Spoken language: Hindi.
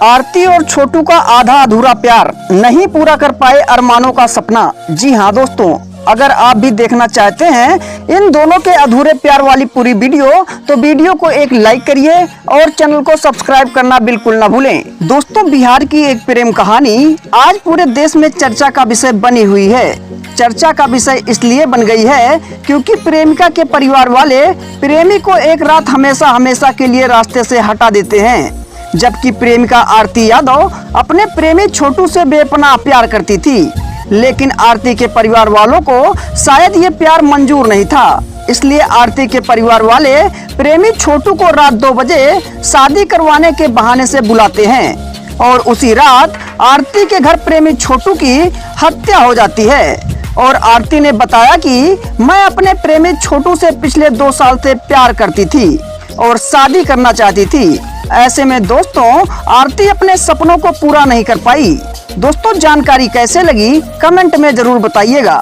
आरती और छोटू का आधा अधूरा प्यार, नहीं पूरा कर पाए अरमानों का सपना। जी हाँ दोस्तों, अगर आप भी देखना चाहते हैं इन दोनों के अधूरे प्यार वाली पूरी वीडियो, तो वीडियो को एक लाइक करिए और चैनल को सब्सक्राइब करना बिल्कुल ना भूलें। दोस्तों, बिहार की एक प्रेम कहानी आज पूरे देश में चर्चा का विषय बनी हुई है। चर्चा का विषय इसलिए बन गई है क्योंकि प्रेमिका के परिवार वाले प्रेमी को एक रात हमेशा के लिए रास्ते से हटा देते हैं, जबकि प्रेमिका आरती यादव अपने प्रेमी छोटू से बेपनाह प्यार करती थी। लेकिन आरती के परिवार वालों को शायद ये प्यार मंजूर नहीं था, इसलिए आरती के परिवार वाले प्रेमी छोटू को रात 2 बजे शादी करवाने के बहाने से बुलाते हैं और उसी रात आरती के घर प्रेमी छोटू की हत्या हो जाती है। और आरती ने बताया कि मैं अपने प्रेमी छोटू से पिछले 2 साल से प्यार करती थी और शादी करना चाहती थी। ऐसे में दोस्तों, आरती अपने सपनों को पूरा नहीं कर पाई। दोस्तों, जानकारी कैसे लगी कमेंट में जरूर बताइएगा।